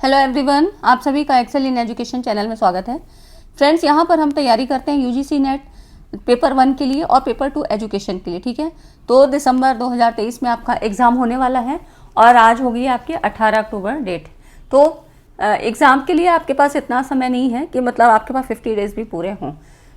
Hello everyone, आप सभी का एक्सेल इन एजुकेशन चैनल में स्वागत है। फ्रेंड्स, यहाँ पर हम तैयारी करते हैं यूजीसी नेट पेपर 1 के लिए और पेपर 2 एजुकेशन के लिए। ठीक है, तो दिसंबर 2023 में आपका एग्ज़ाम होने वाला है और आज हो गई आपकी 18 अक्टूबर डेट। तो एग्ज़ाम के लिए आपके पास इतना समय नहीं है कि मतलब आपके पास 50 डेज़ भी पूरे हों।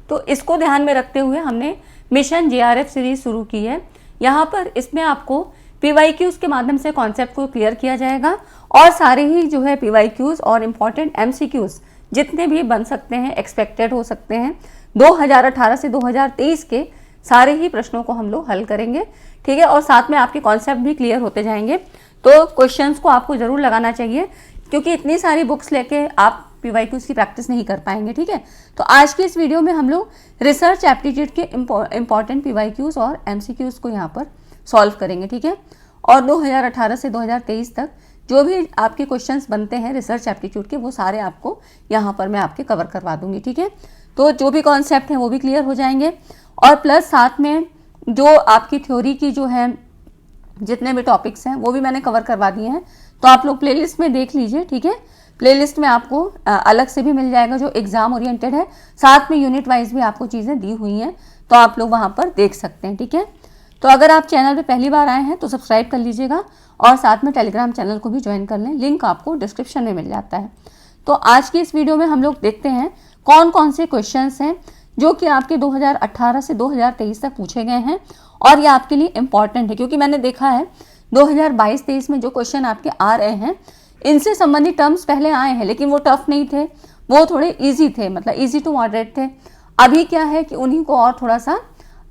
तो इसको ध्यान में रखते हुए हमने मिशन JRF सीरीज़ शुरू की है। यहाँ पर इसमें आपको PYQs के माध्यम से कॉन्सेप्ट को क्लियर किया जाएगा और सारे ही जो है PYQs और इम्पॉर्टेंट MCQs जितने भी बन सकते हैं, एक्सपेक्टेड हो सकते हैं, 2018 से 2023 के सारे ही प्रश्नों को हम लोग हल करेंगे। ठीक है, और साथ में आपके कॉन्सेप्ट भी क्लियर होते जाएंगे। तो क्वेश्चंस को आपको ज़रूर लगाना चाहिए क्योंकि इतनी सारी बुक्स लेके आप PYQs की प्रैक्टिस नहीं कर पाएंगे। ठीक है, तो आज की इस वीडियो में हम लोग रिसर्च एप्टीट्यूड के इम्पॉर्टेंट PYQs और MCQs को यहाँ पर सॉल्व करेंगे। ठीक है, और 2018 से 2023 तक जो भी आपके क्वेश्चंस बनते हैं रिसर्च एप्टीट्यूड के, वो सारे आपको यहाँ पर मैं आपके कवर करवा दूंगी। ठीक है, तो जो भी कॉन्सेप्ट हैं वो भी क्लियर हो जाएंगे और प्लस साथ में जो आपकी थ्योरी की जो है जितने भी टॉपिक्स हैं वो भी मैंने कवर करवा दिए हैं। तो आप लोग प्लेलिस्ट में देख लीजिए। ठीक है, प्लेलिस्ट में आपको अलग से भी मिल जाएगा जो एग्जाम ओरिएंटेड है, साथ में यूनिट वाइज भी आपको चीज़ें दी हुई हैं, तो आप लोग वहाँ पर देख सकते हैं। ठीक है, तो अगर आप चैनल पे पहली बार आए हैं तो सब्सक्राइब कर लीजिएगा और साथ में टेलीग्राम चैनल को भी ज्वाइन कर लें, लिंक आपको डिस्क्रिप्शन में मिल जाता है। तो आज की इस वीडियो में हम लोग देखते हैं कौन कौन से क्वेश्चंस हैं जो कि आपके 2018 से 2023 तक पूछे गए हैं और ये आपके लिए इम्पॉर्टेंट है क्योंकि मैंने देखा है 2022-23 में जो क्वेश्चन आपके आ रहे हैं इनसे संबंधित टर्म्स पहले आए हैं लेकिन वो टफ नहीं थे, वो थोड़े ईजी थे, मतलब ईजी टू मॉडरेट थे। अभी क्या है कि उन्हीं को और थोड़ा सा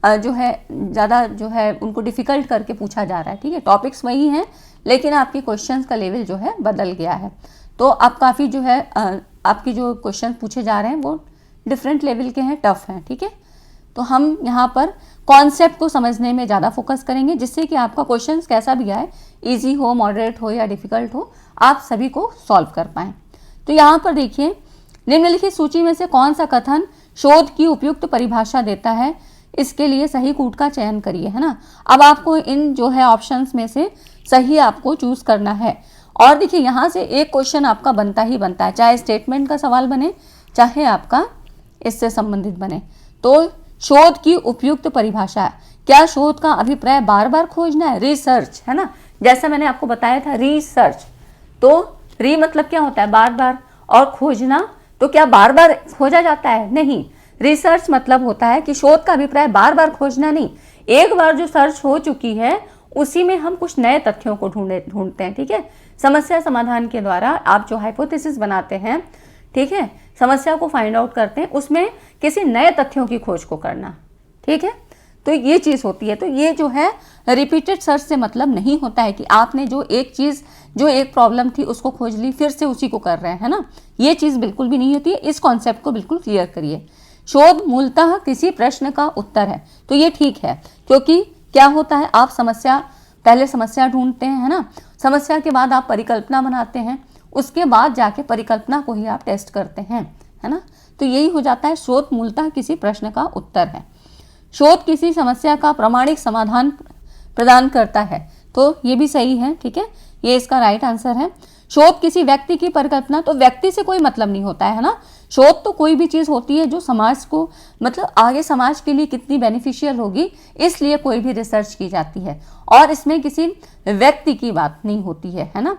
जो है ज़्यादा जो है उनको डिफ़िकल्ट करके पूछा जा रहा है। ठीक है, टॉपिक्स वही हैं लेकिन आपके क्वेश्चंस का लेवल जो है बदल गया है। तो अब काफ़ी जो है आपके जो क्वेश्चन पूछे जा रहे हैं वो डिफरेंट लेवल के हैं, टफ हैं। ठीक है, तो हम यहाँ पर कॉन्सेप्ट को समझने में ज़्यादा फोकस करेंगे जिससे कि आपका क्वेश्चन कैसा भी आए, ईजी हो, मॉडरेट हो या डिफ़िकल्ट हो, आप सभी को सॉल्व कर पाएँ। तो यहाँ पर देखिए, निम्नलिखित सूची में से कौन सा कथन शोध की उपयुक्त परिभाषा देता है, इसके लिए सही कूट का चयन करिए, है ना। अब आपको इन जो है ऑप्शंस में से सही आपको चूज करना है और देखिए यहाँ से एक क्वेश्चन आपका बनता ही बनता है, चाहे स्टेटमेंट का सवाल बने चाहे आपका इससे संबंधित बने। तो शोध की उपयुक्त परिभाषा, क्या शोध का अभिप्राय बार बार खोजना है, रिसर्च, है ना। जैसा मैंने आपको बताया था रिसर्च, तो री मतलब क्या होता है बार बार, और खोजना तो क्या बार बार खोजा जाता है, नहीं। रिसर्च मतलब होता है कि शोध का अभिप्राय बार बार खोजना नहीं, एक बार जो सर्च हो चुकी है उसी में हम कुछ नए तथ्यों को ढूंढते हैं। ठीक है, समस्या समाधान के द्वारा आप जो हाइपोथेसिस बनाते हैं, ठीक है, समस्या को फाइंड आउट करते हैं, उसमें किसी नए तथ्यों की खोज को करना। ठीक है, तो ये चीज़ होती है। तो ये जो है रिपीटेड सर्च से मतलब नहीं होता है कि आपने जो एक चीज़, जो एक प्रॉब्लम थी उसको खोज ली फिर से उसी को कर रहे हैं, है ना। ये चीज़ बिल्कुल भी नहीं होती है। इस कॉन्सेप्ट को बिल्कुल क्लियर करिए। शोध मूलतः किसी प्रश्न का उत्तर है, तो ये ठीक है क्योंकि क्या होता है, आप पहले समस्या ढूंढते हैं, है ना, समस्या के बाद आप परिकल्पना बनाते हैं, उसके बाद जाके परिकल्पना को ही आप टेस्ट करते हैं, है ना। तो यही हो जाता है, शोध मूलतः किसी प्रश्न का उत्तर है। शोध किसी समस्या का प्रामाणिक समाधान प्रदान करता है, तो ये भी सही है। ठीक है, ये इसका राइट आंसर है। शोध किसी व्यक्ति की परिकल्पना, तो व्यक्ति से कोई मतलब नहीं होता है ना। शोध तो कोई भी चीज़ होती है जो समाज को, मतलब आगे समाज के लिए कितनी बेनिफिशियल होगी, इसलिए कोई भी रिसर्च की जाती है और इसमें किसी व्यक्ति की बात नहीं होती है ना।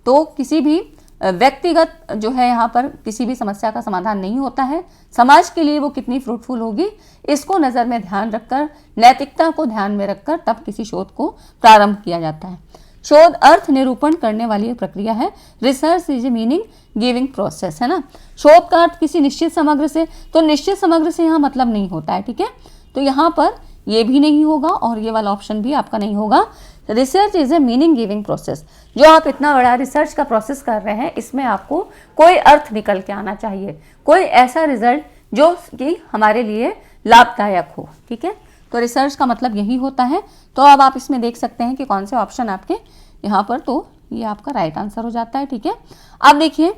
तो किसी भी व्यक्तिगत जो है यहाँ पर किसी भी समस्या का समाधान नहीं होता है, समाज के लिए वो कितनी फ्रूटफुल होगी इसको नज़र में ध्यान रखकर, नैतिकता को ध्यान में रखकर तब किसी शोध को प्रारंभ किया जाता है। शोध अर्थ निरूपण करने वाली एक प्रक्रिया है। Research is a meaning giving process, है ना। शोध का अर्थ किसी निश्चित समग्र से, तो निश्चित समग्र से यहाँ मतलब नहीं होता है। ठीक है, तो यहाँ पर ये भी नहीं होगा और ये वाला ऑप्शन भी आपका नहीं होगा। Research is a meaning giving process, जो आप इतना बड़ा रिसर्च का प्रोसेस कर रहे हैं इसमें आपको कोई अर्थ निकल के आना चाहिए, कोई ऐसा रिजल्ट जो कि हमारे लिए लाभदायक हो। ठीक है, तो रिसर्च का मतलब यही होता है। तो अब आप इसमें देख सकते हैं कि कौन से ऑप्शन आपके यहाँ पर, तो ये आपका राइट आंसर हो जाता है। ठीक है, अब देखिए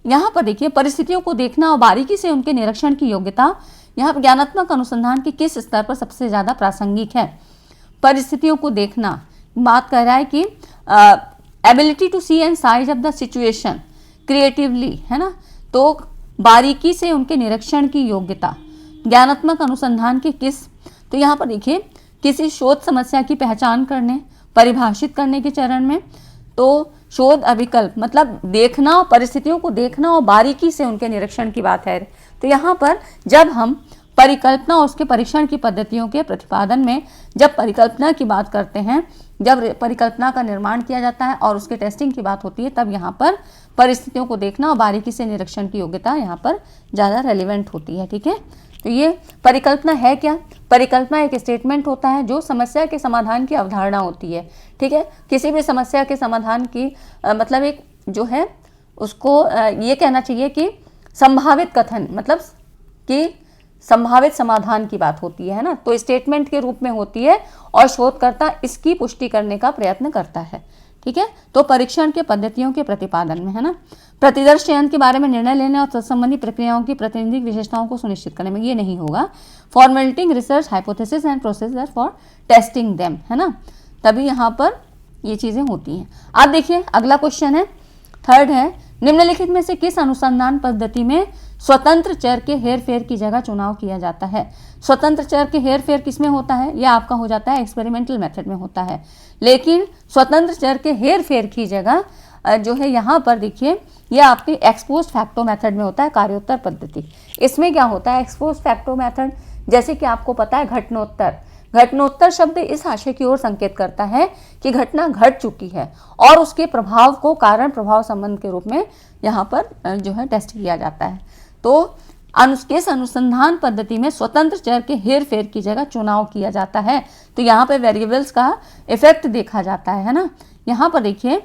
यहाँ पर, देखिए परिस्थितियों को देखना और बारीकी से उनके निरीक्षण की योग्यता यहाँ पर ज्ञानात्मक अनुसंधान के किस स्तर पर सबसे ज़्यादा प्रासंगिक है। परिस्थितियों को देखना, बात कर रहा है कि ability to see and seize of the situation, creatively, है ना, तो बारीकी से उनके निरीक्षण की योग्यता, ज्ञानात्मक अनुसंधान की किस, तो यहाँ पर देखिए किसी शोध समस्या की पहचान करने, परिभाषित करने के चरण में, तो शोध अविकल्प मतलब देखना, परिस्थितियों को देखना और बारीकी से उनके निरीक्षण की बात है। तो यहाँ पर जब हम परिकल्पना और उसके परीक्षण की पद्धतियों के प्रतिपादन में जब परिकल्पना की बात करते हैं, जब परिकल्पना का निर्माण किया जाता है और उसके टेस्टिंग की बात होती है, तब यहाँ पर परिस्थितियों को देखना और बारीकी से निरीक्षण की योग्यता यहाँ पर ज़्यादा रेलिवेंट होती है। ठीक है, तो ये परिकल्पना है क्या? परिकल्पना एक स्टेटमेंट होता है जो समस्या के समाधान की अवधारणा होती है। ठीक है, किसी भी समस्या के समाधान की मतलब एक जो है उसको ये कहना चाहिए कि संभावित कथन, मतलब कि संभावित समाधान की बात होती है ना, तो स्टेटमेंट के रूप में होती है और शोधकर्ता इसकी पुष्टि करने का प्रयत्न करता है। ठीक है, तो परीक्षण के पद्धतियों के प्रतिपादन में, है ना, प्रतिदर्श चयन के बारे में निर्णय लेने और तत्संबंधी प्रक्रियाओं की प्रातिनिधिक विशेषताओं को सुनिश्चित करने में, ये नहीं होगा। Formatting research hypothesis and procedure for testing them, है ना, तभी यहाँ पर ये चीज़ें होती हैं। आप देखिए अगला क्वेश्चन है, थर्ड है, निम्नलिखित में से किस अनुसंधान पद्धति में स्वतंत्र चर के हेरफेर की जगह चुनाव किया जाता है? स्वतंत्र चर के हेरफेर किसमें होता है? यह आपका हो जाता है एक्सपेरिमेंटल मेथड में होता है। लेकिन स्वतंत्र चर के हेरफेर की जगह जो है यहाँ पर देखिए यह आपके एक्सपोस्ट फैक्टो मेथड में होता है, कार्योत्तर पद्धति। इसमें क्या होता है एक्सपोस्ट फैक्टो मेथड, जैसे कि आपको पता है घटनोत्तर, घटनोत्तर शब्द इस आशय की ओर संकेत करता है कि घटना घट चुकी है और उसके प्रभाव को कारण प्रभाव संबंध के रूप में यहाँ पर जो है टेस्ट किया जाता है। तो इस अनुसंधान पद्धति में स्वतंत्र चर के हेरफेर की जगह चुनाव किया जाता है। तो यहाँ पे वेरिएबल्स का इफेक्ट देखा जाता है ना। यहाँ पर देखिए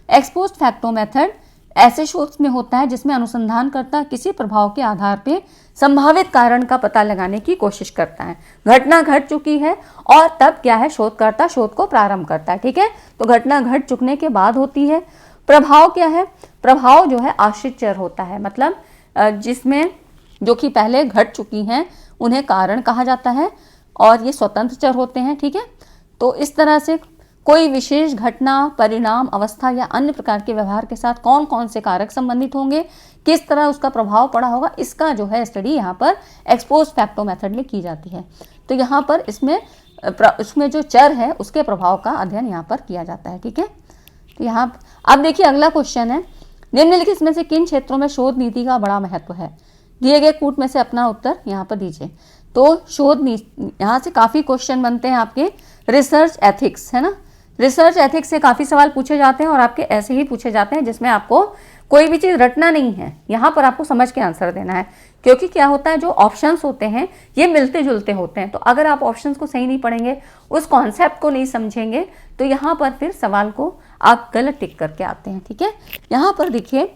एक्सपोस्ट फैक्टो मेथड ऐसे शोध में होता है जिसमें अनुसंधानकर्ता किसी प्रभाव के आधार पे संभावित कारण का पता लगाने की कोशिश करता है। घटना घट चुकी है और तब क्या है शोधकर्ता शोध को प्रारंभ करता है। ठीक है, तो घटना घट चुकने के बाद होती है। प्रभाव क्या है? प्रभाव जो है आश्रित चर होता है, मतलब जिसमें जो कि पहले घट चुकी हैं उन्हें कारण कहा जाता है और ये स्वतंत्र चर होते हैं। ठीक है, तो इस तरह से कोई विशेष घटना, परिणाम, अवस्था या अन्य प्रकार के व्यवहार के साथ कौन कौन से कारक संबंधित होंगे, किस तरह उसका प्रभाव पड़ा होगा, इसका जो है स्टडी यहाँ पर एक्सपोस्ट फैक्टो मेथड में की जाती है। तो यहाँ पर इसमें जो चर है उसके प्रभाव का अध्ययन यहाँ पर किया जाता है। ठीक है, तो यहाँ अब देखिए अगला क्वेश्चन है, निम्नलिखित में से किन क्षेत्रों में शोध नीति का बड़ा महत्व है? दिए गए कूट में से अपना उत्तर यहाँ पर दीजिए। तो शोध नीति, यहाँ से काफ़ी क्वेश्चन बनते हैं आपके। रिसर्च एथिक्स, है ना, रिसर्च एथिक्स से काफ़ी सवाल पूछे जाते हैं और आपके ऐसे ही पूछे जाते हैं जिसमें आपको कोई भी चीज़ रटना नहीं है, यहाँ पर आपको समझ के आंसर देना है। क्योंकि क्या होता है जो ऑप्शंस होते हैं ये मिलते जुलते होते हैं, तो अगर आप ऑप्शंस को सही नहीं पढ़ेंगे, उस कॉन्सेप्ट को नहीं समझेंगे, तो यहाँ पर फिर सवाल को आप गलत टिक करके आते हैं। ठीक है, यहाँ पर देखिए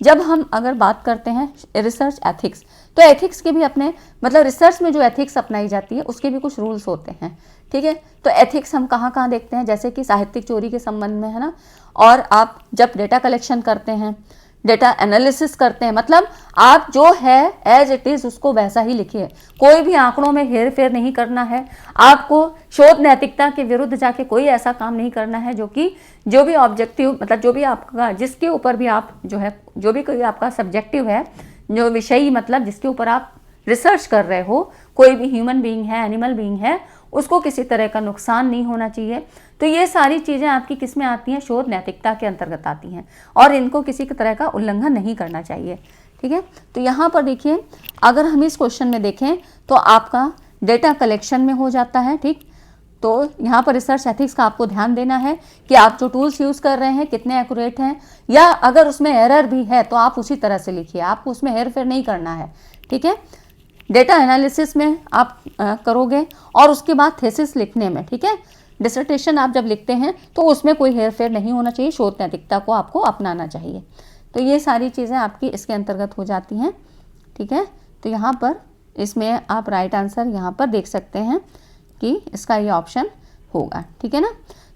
जब हम अगर बात करते हैं रिसर्च एथिक्स, तो एथिक्स के भी अपने मतलब रिसर्च में जो एथिक्स अपनाई जाती है उसके भी कुछ रूल्स होते हैं। ठीक है, तो एथिक्स हम कहाँ कहाँ देखते हैं, जैसे कि साहित्यिक चोरी के संबंध में, है ना, और आप जब डेटा कलेक्शन करते हैं, डेटा एनालिसिस करते हैं, मतलब आप जो है एज इट इज़ उसको वैसा ही लिखिए, कोई भी आंकड़ों में हेर फेर नहीं करना है। आपको शोध नैतिकता के विरुद्ध जाके कोई ऐसा काम नहीं करना है जो भी ऑब्जेक्टिव मतलब जो भी आपका जिसके ऊपर भी आप जो है जो भी कोई आपका सब्जेक्टिव है, जो विषय मतलब जिसके ऊपर आप रिसर्च कर रहे हो, कोई भी ह्यूमन बीइंग है, एनिमल बीइंग है, उसको किसी तरह का नुकसान नहीं होना चाहिए। तो ये सारी चीज़ें आपकी किस में आती हैं? शोध नैतिकता के अंतर्गत आती हैं और इनको किसी तरह का उल्लंघन नहीं करना चाहिए। ठीक है, तो यहाँ पर देखिए अगर हम इस क्वेश्चन में देखें तो आपका डेटा कलेक्शन में हो जाता है। ठीक, तो यहाँ पर रिसर्च एथिक्स का आपको ध्यान देना है कि आप जो टूल्स यूज़ कर रहे हैं कितने एक्यूरेट हैं, या अगर उसमें एरर भी है तो आप उसी तरह से लिखिए, आपको उसमें हेर फेर नहीं करना है। ठीक है, डेटा एनालिसिस में आप करोगे और उसके बाद थेसिस लिखने में, ठीक है, डिसर्टेशन आप जब लिखते हैं तो उसमें कोई हेर फेर नहीं होना चाहिए, शोध नैतिकता को आपको अपनाना चाहिए। तो ये सारी चीज़ें आपकी इसके अंतर्गत हो जाती हैं। ठीक है, तो यहाँ पर इसमें आप राइट आंसर यहाँ पर देख सकते हैं कि इसका ये ऑप्शन होगा। ठीक है ना,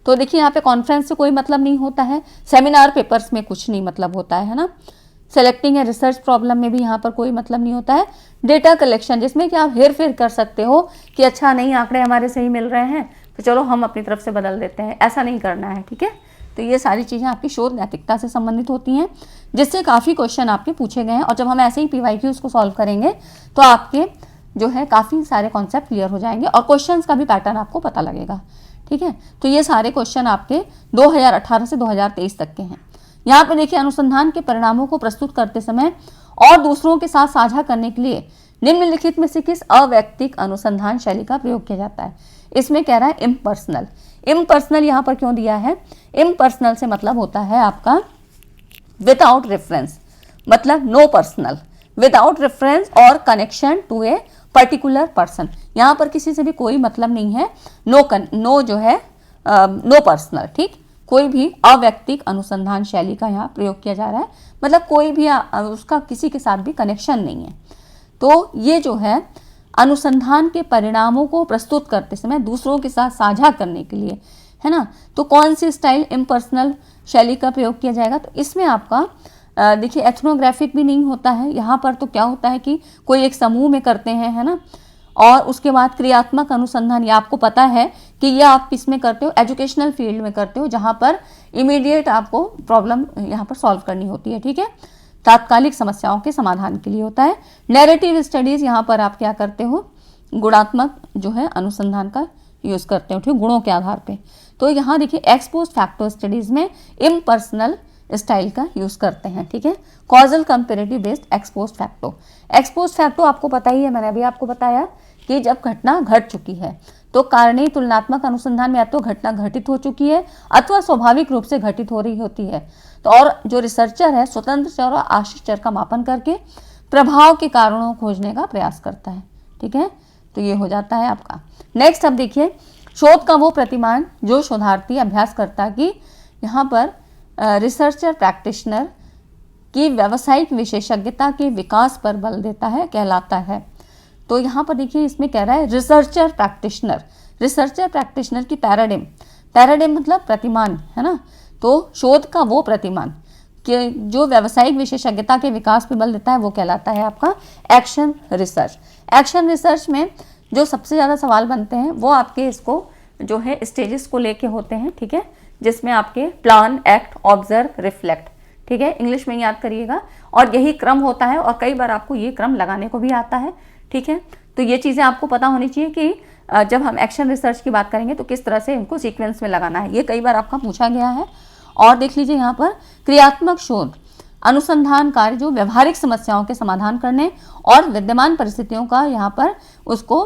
तो देखिए यहाँ पे कॉन्फ्रेंस से कोई मतलब नहीं होता है, सेमिनार पेपर्स में कुछ नहीं मतलब होता है ना, सेलेक्टिंग या रिसर्च प्रॉब्लम में भी यहाँ पर कोई मतलब नहीं होता है। डेटा कलेक्शन जिसमें कि आप हेर फेर कर सकते हो कि अच्छा नहीं आंकड़े हमारे सही मिल रहे हैं तो चलो हम अपनी तरफ से बदल देते हैं, ऐसा नहीं करना है। ठीक है, तो ये सारी चीज़ें आपकी शोध नैतिकता से संबंधित होती हैं, जिससे काफ़ी क्वेश्चन आपके पूछे गए हैं। और जब हम ऐसे ही PYQs को सॉल्व करेंगे तो आपके जो है काफ़ी सारे कॉन्सेप्ट क्लियर हो जाएंगे और क्वेश्चंस का भी पैटर्न आपको पता लगेगा। ठीक है, तो ये सारे क्वेश्चन आपके 2018 से 2023 तक के हैं। यहाँ पे देखिए, अनुसंधान के परिणामों को प्रस्तुत करते समय और दूसरों के साथ साझा करने के लिए निम्नलिखित में से किस अवैयक्तिक अनुसंधान शैली का प्रयोग किया जाता है? इसमें कह रहा है इम्पर्सनल। इम्पर्सनल यहाँ पर क्यों दिया है? इम्पर्सनल से मतलब होता है आपका विदाउट रेफरेंस, मतलब नो पर्सनल, विदाउट रेफरेंस और connection to a particular person. यहाँ पर किसी से भी कोई मतलब नहीं है, नो जो है नो पर्सनल। ठीक, कोई भी अवैयक्तिक अनुसंधान शैली का यहाँ प्रयोग किया जा रहा है, मतलब कोई भी उसका किसी के साथ भी कनेक्शन नहीं है। तो ये जो है अनुसंधान के परिणामों को प्रस्तुत करते समय दूसरों के साथ साझा करने के लिए, है ना। तो कौन सी स्टाइल इम्पर्सनल शैली का प्रयोग किया जाएगा? तो इसमें आपका देखिए एथनोग्राफिक भी नहीं होता है यहाँ पर। तो क्या होता है कि कोई एक समूह में करते हैं, है ना। और उसके बाद क्रियात्मक अनुसंधान, ये आपको पता है कि ये आप किस में करते हो? एजुकेशनल फील्ड में करते हो, जहाँ पर इमीडिएट आपको प्रॉब्लम यहाँ पर सॉल्व करनी होती है। ठीक है, तात्कालिक समस्याओं के समाधान के लिए होता है। नैरेटिव स्टडीज, यहाँ पर आप क्या करते हो? गुणात्मक जो है अनुसंधान का यूज करते हो, ठीक, गुणों के आधार पे। तो यहाँ देखिए एक्सपोज फैक्टर स्टडीज में इम्पर्सनल स्टाइल का यूज करते हैं। ठीक है, causal comparative based expose facto. Expose facto आपको पता ही है, मैंने अभी आपको बताया कि जब घटना घट चुकी है तो कारणीय तुलनात्मक अनुसंधान में या तो घटना घटित हो चुकी है अथवा स्वाभाविक रूप से घटित हो रही होती है। तो और जो रिसर्चर है स्वतंत्र चर और आश्रित चर का मापन करके प्रभाव के कारणों को खोजने का प्रयास करता है। ठीक है, तो ये हो जाता है आपका। नेक्स्ट अब देखिए, शोध का वो प्रतिमान जो शोधार्थी अभ्यासकर्ता की यहाँ पर रिसर्चर प्रैक्टिशनर की व्यावसायिक विशेषज्ञता के विकास पर बल देता है कहलाता है। तो यहाँ पर देखिए इसमें कह रहा है रिसर्चर प्रैक्टिशनर। रिसर्चर प्रैक्टिशनर की पैराडिम, पैराडिम मतलब प्रतिमान, है ना। तो शोध का वो प्रतिमान कि जो व्यावसायिक विशेषज्ञता के विकास पर बल देता है वो कहलाता है आपका एक्शन रिसर्च। एक्शन रिसर्च में जो सबसे ज़्यादा सवाल बनते हैं वो आपके इसको जो है स्टेजेस को लेके होते हैं। ठीक है, जिसमें आपके प्लान, एक्ट, ऑब्जर्व, रिफ्लेक्ट, ठीक है, इंग्लिश में याद करिएगा। और यही क्रम होता है और कई बार आपको ये क्रम लगाने को भी आता है। ठीक है, तो ये चीज़ें आपको पता होनी चाहिए कि जब हम एक्शन रिसर्च की बात करेंगे तो किस तरह से इनको सीक्वेंस में लगाना है, ये कई बार आपका पूछा गया है। और देख लीजिए यहाँ पर क्रियात्मक शोध अनुसंधान कार्य जो व्यवहारिक समस्याओं के समाधान करने और विद्यमान परिस्थितियों का यहाँ पर उसको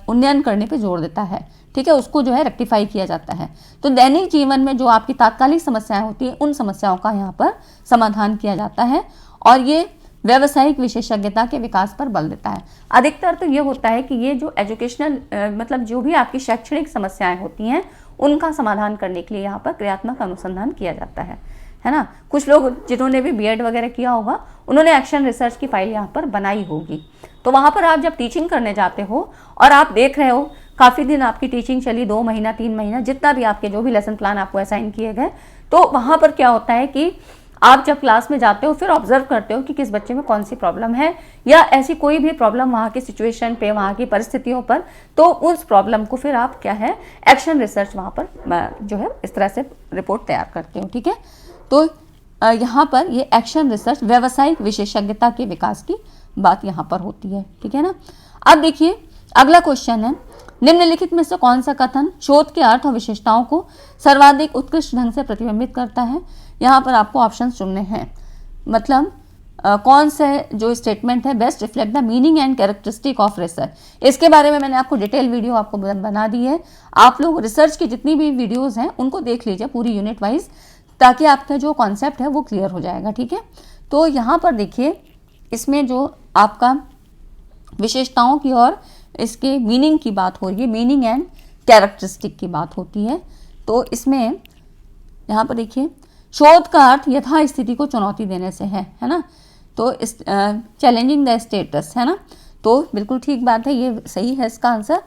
उन्नयन करने पे जोर देता है। ठीक है, उसको जो है रेक्टिफाई किया जाता है। तो दैनिक जीवन में जो आपकी तात्कालिक समस्याएं होती हैं उन समस्याओं का यहाँ पर समाधान किया जाता है और ये व्यावसायिक विशेषज्ञता के विकास पर बल देता है। अधिकतर तो ये होता है कि ये जो एजुकेशनल मतलब जो भी आपकी शैक्षणिक समस्याएं होती हैं उनका समाधान करने के लिए यहाँ पर क्रियात्मक अनुसंधान किया जाता है ना। कुछ लोग जिन्होंने भी बीएड वगैरह किया होगा उन्होंने एक्शन रिसर्च की फाइल यहाँ पर बनाई होगी। तो वहाँ पर आप जब टीचिंग करने जाते हो और आप देख रहे हो काफ़ी दिन आपकी टीचिंग चली, 2 महीना 3 महीना, जितना भी आपके जो भी लेसन प्लान आपको असाइन किए गए, तो वहाँ पर क्या होता है कि आप जब क्लास में जाते हो फिर ऑब्जर्व करते हो कि किस बच्चे में कौन सी प्रॉब्लम है या ऐसी कोई भी प्रॉब्लम वहाँ की सिचुएशन पे, वहाँ की परिस्थितियों पर, तो उस प्रॉब्लम को फिर आप क्या है एक्शन रिसर्च वहाँ पर जो है इस तरह से रिपोर्ट तैयार करते हो। ठीक है, तो यहाँ पर ये एक्शन रिसर्च व्यावसायिक विशेषज्ञता के विकास की बात यहाँ पर होती है। ठीक है ना। अब देखिए अगला क्वेश्चन है, निम्नलिखित में से कौन सा कथन शोध के अर्थ और विशेषताओं को सर्वाधिक उत्कृष्ट ढंग से प्रतिबिंबित करता है? यहाँ पर आपको ऑप्शन चुनने हैं, मतलब कौन से जो स्टेटमेंट है best reflect the meaning and characteristic of research. इसके बारे में मैंने आपको डिटेल वीडियो आपको बना दी है। आप लोग रिसर्च की जितनी भी वीडियोज़ हैं उनको देख लीजिए पूरी यूनिट वाइज, ताकि आपका जो कॉन्सेप्ट है वो क्लियर हो जाएगा। ठीक है, तो यहाँ पर देखिए इसमें जो आपका विशेषताओं की और इसके मीनिंग की बात हो रही है, मीनिंग एंड कैरेक्टरिस्टिक की बात होती है। तो इसमें यहाँ पर देखिए शोध का अर्थ यथा स्थिति को चुनौती देने से है ना। तो इस चैलेंजिंग द स्टेटस, है ना, तो बिल्कुल ठीक बात है, ये सही है इसका आंसर।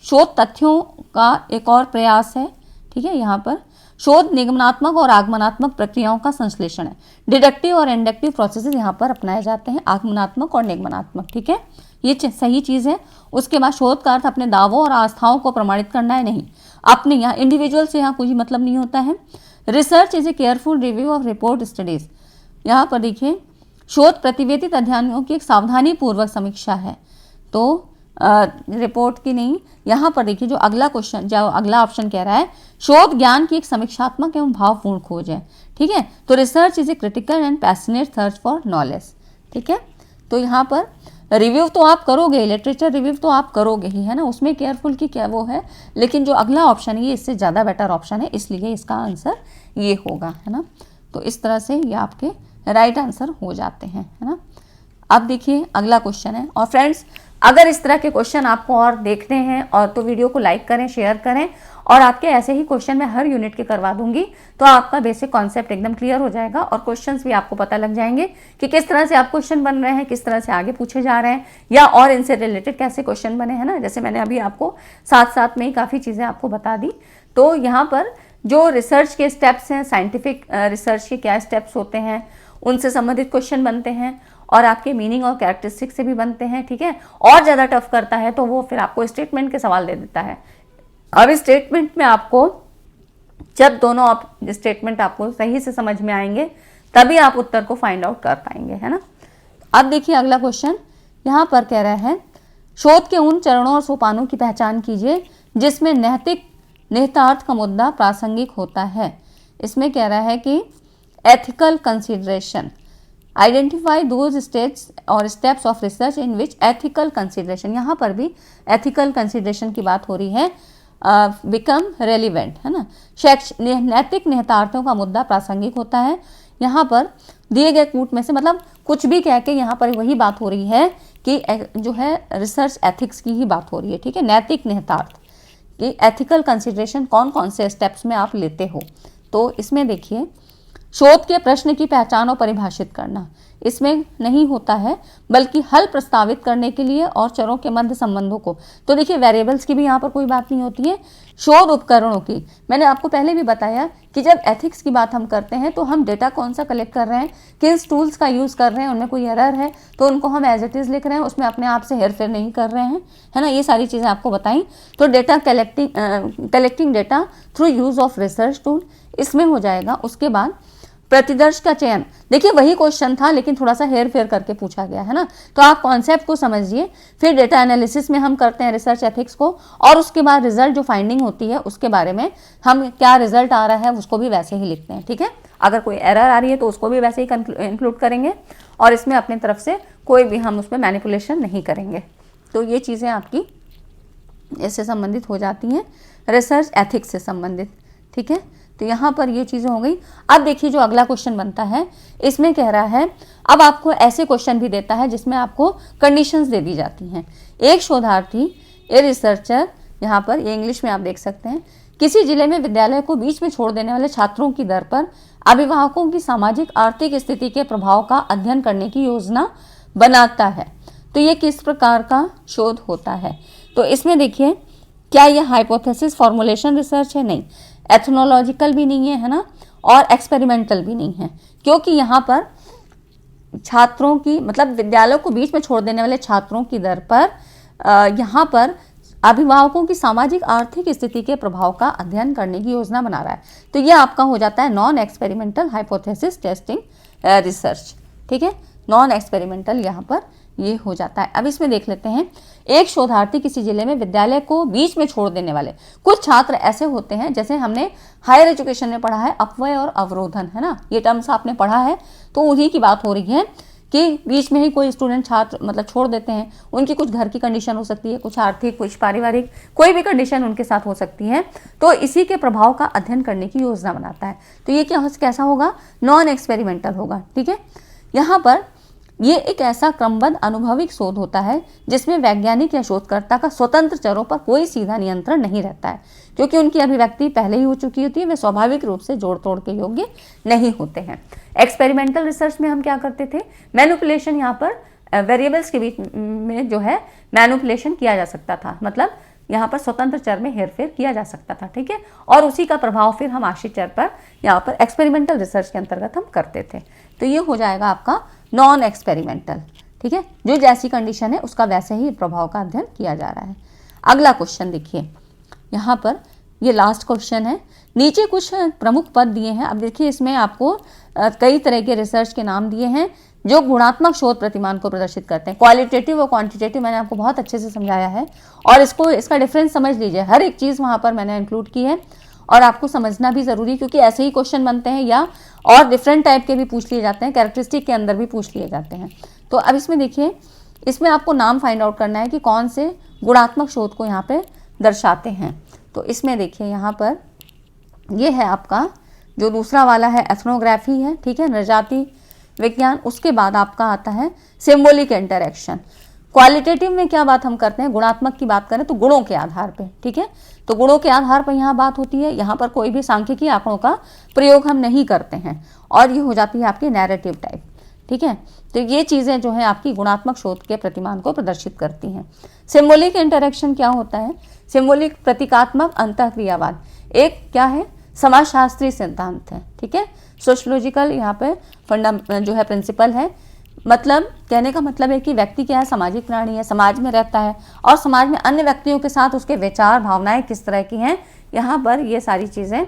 शोध तथ्यों का एक और प्रयास है। ठीक है, यहाँ पर शोध निगमनात्मक और आगमनात्मक प्रक्रियाओं का संश्लेषण है। डिडक्टिव और इंडक्टिव प्रोसेसेस यहाँ पर अपनाए जाते हैं, आगमनात्मक और निगमनात्मक। ठीक है, ये सही चीज़ है। उसके बाद शोध का अर्थ अपने दावों और आस्थाओं को प्रमाणित करना है, नहीं, अपने यहाँ इंडिविजुअल से यहाँ कोई मतलब नहीं होता है। Research is a careful review of report studies. यहाँ पर देखिए शोध प्रतिवेदित अध्ययनों की एक सावधानी पूर्वक समीक्षा है। तो रिपोर्ट की नहीं, यहाँ पर देखिए जो अगला क्वेश्चन, जो अगला ऑप्शन कह रहा है शोध ज्ञान की एक समीक्षात्मक एवं भावपूर्ण खोज है। ठीक है, तो research is a critical and passionate search for knowledge. ठीक है, तो यहाँ पर रिव्यू तो आप करोगे, लिटरेचर रिव्यू तो आप करोगे ही, है ना, उसमें केयरफुल की क्या वो है, लेकिन जो अगला ऑप्शन है ये इससे ज़्यादा बेटर ऑप्शन है, इसलिए इसका आंसर ये होगा, है ना। तो इस तरह से ये आपके राइट आंसर हो जाते हैं, है ना। अब देखिए अगला क्वेश्चन है। और फ्रेंड्स अगर इस तरह के क्वेश्चन आपको और देखने हैं और तो वीडियो को लाइक करें, शेयर करें, और आपके ऐसे ही क्वेश्चन मैं हर यूनिट के करवा दूंगी, तो आपका बेसिक कॉन्सेप्ट एकदम क्लियर हो जाएगा और क्वेश्चंस भी आपको पता लग जाएंगे कि किस तरह से आप क्वेश्चन बन रहे हैं, किस तरह से आगे पूछे जा रहे हैं, या और इनसे रिलेटेड कैसे क्वेश्चन बने, है ना। जैसे मैंने अभी आपको साथ साथ में ही काफ़ी चीज़ें आपको बता दी। तो यहाँ पर जो रिसर्च के स्टेप्स हैं, साइंटिफिक रिसर्च के क्या स्टेप्स होते हैं, उनसे संबंधित क्वेश्चन बनते हैं और आपके मीनिंग और कैरेक्टरिस्टिक से भी बनते हैं। ठीक है, और ज़्यादा टफ करता है तो वो फिर आपको स्टेटमेंट के सवाल दे देता है। अब इस स्टेटमेंट में आपको जब दोनों स्टेटमेंट आपको सही से समझ में आएंगे तभी आप उत्तर को फाइंड आउट कर पाएंगे, है ना। अब देखिए अगला क्वेश्चन यहाँ पर कह रहा है शोध के उन चरणों और सोपानों की पहचान कीजिए जिसमें नैतिक निहितार्थ का मुद्दा प्रासंगिक होता है। इसमें कह रहा है कि ethical consideration, identify those states और steps of research in which ethical consideration, यहाँ पर भी एथिकल कंसिडरेशन की बात हो रही है, बिकम रेलिवेंट, है ना। नैतिक निहितार्थों का मुद्दा प्रासंगिक होता है। यहाँ पर दिए गए कूट में से मतलब कुछ भी कह के यहाँ पर वही बात हो रही है कि जो है रिसर्च एथिक्स की ही बात हो रही है। ठीक है, नैतिक निहितार्थ कि एथिकल कंसिडरेशन कौन कौन से स्टेप्स में आप लेते हो। तो इसमें देखिए शोध के प्रश्न की पहचान और परिभाषित करना इसमें नहीं होता है, बल्कि हल प्रस्तावित करने के लिए और चरों के मध्य संबंधों को। तो देखिए वेरिएबल्स की भी यहाँ पर कोई बात नहीं होती है। शोध उपकरणों की मैंने आपको पहले भी बताया कि जब एथिक्स की बात हम करते हैं तो हम डेटा कौन सा कलेक्ट कर रहे हैं, किस टूल्स का यूज़ कर रहे हैं, उनमें कोई एरर है तो उनको हम एज इट इज़ लिख रहे हैं, उसमें अपने आप से हेर फेर नहीं कर रहे हैं, है ना। ये सारी चीज़ें आपको बताई। तो data collecting data through use of research tool इसमें हो जाएगा। उसके बाद प्रतिदर्श का चयन, देखिए वही क्वेश्चन था लेकिन थोड़ा सा हेर फेर करके पूछा गया, है ना। तो आप कॉन्सेप्ट को समझिए। फिर डेटा एनालिसिस में हम करते हैं रिसर्च एथिक्स को, और उसके बाद रिजल्ट जो फाइंडिंग होती है उसके बारे में हम क्या रिजल्ट आ रहा है उसको भी वैसे ही लिखते हैं। ठीक है, अगर कोई एरर आ रही है तो उसको भी वैसे ही इंक्लूड करेंगे और इसमें अपनी तरफ से कोई भी हम उसमें मैनिपुलेशन नहीं करेंगे। तो ये चीज़ें आपकी इससे संबंधित हो जाती हैं, रिसर्च एथिक्स से संबंधित। ठीक है, तो यहाँ पर ये चीज़ें हो गई। अब देखिए जो अगला क्वेश्चन बनता है इसमें कह रहा है, अब आपको ऐसे क्वेश्चन भी देता है जिसमें आपको कंडीशंस दे दी जाती हैं। एक शोधार्थी, ए रिसर्चर, यहाँ पर ये इंग्लिश में आप देख सकते हैं, किसी जिले में विद्यालय को बीच में छोड़ देने वाले छात्रों की दर पर अभिभावकों की सामाजिक आर्थिक स्थिति के प्रभाव का अध्ययन करने की योजना बनाता है। तो ये किस प्रकार का शोध होता है। तो इसमें देखिए क्या ये हाइपोथेसिस फॉर्मुलेशन रिसर्च है, नहीं, एथनोलॉजिकल भी नहीं है, है ना, और एक्सपेरिमेंटल भी नहीं है, क्योंकि यहाँ पर छात्रों की मतलब विद्यालयों को बीच में छोड़ देने वाले छात्रों की दर पर यहाँ पर अभिभावकों की सामाजिक आर्थिक स्थिति के प्रभाव का अध्ययन करने की योजना बना रहा है। तो ये आपका हो जाता है non experimental hypothesis testing research. ठीक है, नॉन एक्सपेरिमेंटल यहाँ पर ये हो जाता है। अब इसमें देख लेते हैं, एक शोधार्थी किसी जिले में विद्यालय को बीच में छोड़ देने वाले कुछ छात्र ऐसे होते हैं, जैसे हमने हायर एजुकेशन में पढ़ा है अपव्यय और अवरोधन, है ना, ये टर्म्स आपने पढ़ा है, तो उन्हीं की बात हो रही है कि बीच में ही कोई स्टूडेंट छात्र मतलब छोड़ देते हैं। उनकी कुछ घर की कंडीशन हो सकती है, कुछ आर्थिक, कुछ पारिवारिक, कोई भी कंडीशन उनके साथ हो सकती है, तो इसी के प्रभाव का अध्ययन करने की योजना बनाता है। तो ये कैसा होगा, नॉन एक्सपेरिमेंटल होगा। ठीक है, यहाँ पर ये एक ऐसा क्रमबद्ध अनुभविक शोध होता है जिसमें वैज्ञानिक या शोधकर्ता का स्वतंत्र चरों पर कोई सीधा नियंत्रण नहीं रहता है, क्योंकि उनकी अभिव्यक्ति पहले ही हो चुकी होती है, वे स्वाभाविक रूप से जोड़ तोड़ के योग्य नहीं होते हैं। एक्सपेरिमेंटल रिसर्च में हम क्या करते थे, मैनिपुलेशन, यहाँ पर वेरिएबल्स के बीच में जो है मैनिपुलेशन किया जा सकता था, मतलब यहाँ पर स्वतंत्र चर में हेरफेर किया जा सकता था। ठीक है, और उसी का प्रभाव फिर हम आश्रित चर पर यहाँ पर एक्सपेरिमेंटल रिसर्च के अंतर्गत हम करते थे। तो ये हो जाएगा आपका नॉन एक्सपेरिमेंटल। ठीक है, जो जैसी कंडीशन है उसका वैसे ही प्रभाव का अध्ययन किया जा रहा है। अगला क्वेश्चन देखिए, यहाँ पर ये लास्ट क्वेश्चन है। नीचे कुछ प्रमुख पद दिए हैं। अब देखिए इसमें आपको कई तरह के रिसर्च के नाम दिए हैं जो गुणात्मक शोध प्रतिमान को प्रदर्शित करते हैं। क्वालिटेटिव और क्वांटिटेटिव मैंने आपको बहुत अच्छे से समझाया है और इसका डिफरेंस समझ लीजिए। हर एक चीज़ वहाँ पर मैंने इंक्लूड की है और आपको समझना भी ज़रूरी, क्योंकि ऐसे ही क्वेश्चन बनते हैं या और डिफरेंट टाइप के भी पूछ लिए जाते हैं, कैरेक्टरिस्टिक के अंदर भी पूछ लिए जाते हैं। तो अब इसमें देखिए, इसमें आपको नाम फाइंड आउट करना है कि कौन से गुणात्मक शोध को यहाँ पे दर्शाते हैं। तो इसमें देखिए यहाँ पर ये है आपका जो दूसरा वाला है एथनोग्राफी है, ठीक है, नृजाति विज्ञान। उसके बाद आपका आता है सिंबॉलिक इंटरैक्शन। क्वालिटेटिव में क्या बात हम करते हैं, गुणात्मक की बात करें तो गुणों के आधार पे, ठीक है, तो गुणों के आधार पर यहाँ बात होती है। यहाँ पर कोई भी सांख्यिकी आंकड़ों का प्रयोग हम नहीं करते हैं और ये हो जाती है आपकी नैरेटिव टाइप, ठीक है। तो ये चीज़ें जो है आपकी गुणात्मक शोध के प्रतिमान को प्रदर्शित करती हैं। सिंबॉलिक इंटरैक्शन क्या होता है, सिंबॉलिक प्रतीकात्मक अंतःक्रियावाद एक क्या है, समाजशास्त्रीय सिद्धांत है, ठीक है, सोशलॉजिकल यहाँ पे फंडा जो है प्रिंसिपल है। मतलब कहने का मतलब है कि व्यक्ति क्या है, सामाजिक प्राणी है, समाज में रहता है और समाज में अन्य व्यक्तियों के साथ उसके विचार भावनाएं किस तरह की हैं, यहाँ पर ये सारी चीज़ें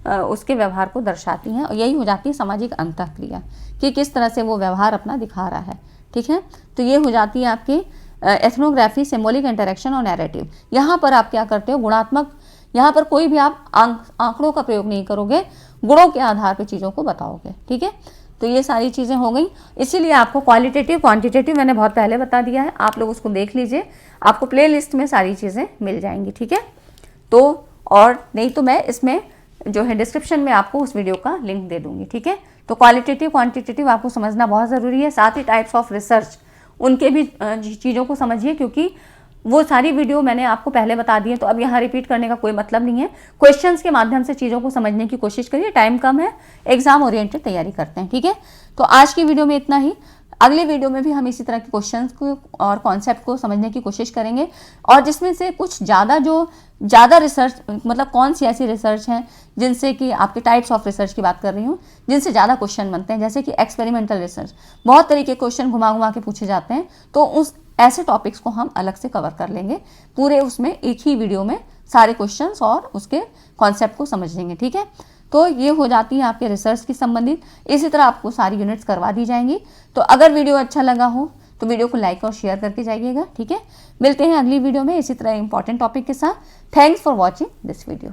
उसके व्यवहार को दर्शाती हैं और यही हो जाती है सामाजिक अंतःक्रिया कि किस तरह से वो व्यवहार अपना दिखा रहा है, ठीक है। तो ये हो जाती है आपकी एथनोग्राफी, सिंबॉलिक इंटरैक्शन और नैरेटिव। यहाँ पर आप क्या करते हो, गुणात्मक, यहाँ पर कोई भी आप आंकड़ों का प्रयोग नहीं करोगे, गुणों के आधार पर चीज़ों को बताओगे, ठीक है। तो ये सारी चीज़ें हो गई। इसीलिए आपको क्वालिटेटिव क्वांटिटेटिव मैंने बहुत पहले बता दिया है, आप लोग उसको देख लीजिए, आपको प्ले लिस्ट में सारी चीज़ें मिल जाएंगी, ठीक है। तो और नहीं तो मैं इसमें जो है डिस्क्रिप्शन में आपको उस वीडियो का लिंक दे दूंगी, ठीक है। तो क्वालिटेटिव क्वांटिटेटिव आपको समझना बहुत ज़रूरी है। साथ ही टाइप्स ऑफ रिसर्च उनके भी चीज़ों को समझिए, क्योंकि वो सारी वीडियो मैंने आपको पहले बता दी है, तो अब यहाँ रिपीट करने का कोई मतलब नहीं है। क्वेश्चंस के माध्यम से चीज़ों को समझने की कोशिश करिए, टाइम कम है, एग्जाम ओरिएंटेड तैयारी करते हैं, ठीक है। तो आज की वीडियो में इतना ही। अगले वीडियो में भी हम इसी तरह के क्वेश्चंस को और कॉन्सेप्ट को समझने की कोशिश करेंगे और जिसमें से कुछ ज़्यादा रिसर्च, मतलब कौन सी ऐसी रिसर्च हैं जिनसे कि आपके टाइप्स ऑफ रिसर्च की बात कर रही हूँ, जिनसे ज़्यादा क्वेश्चन बनते हैं, जैसे कि एक्सपेरिमेंटल रिसर्च, बहुत तरीके के क्वेश्चन घुमा घुमा के पूछे जाते हैं, तो उस ऐसे टॉपिक्स को हम अलग से कवर कर लेंगे पूरे, उसमें एक ही वीडियो में सारे क्वेश्चंस और उसके कॉन्सेप्ट को समझ लेंगे, ठीक है। तो ये हो जाती है आपके रिसर्च की संबंधित। इसी तरह आपको सारी यूनिट्स करवा दी जाएंगी। तो अगर वीडियो अच्छा लगा हो तो वीडियो को लाइक और शेयर करके जाइएगा, ठीक है। मिलते हैं अगली वीडियो में इसी तरह इंपॉर्टेंट टॉपिक के साथ। Thanks for watching this video.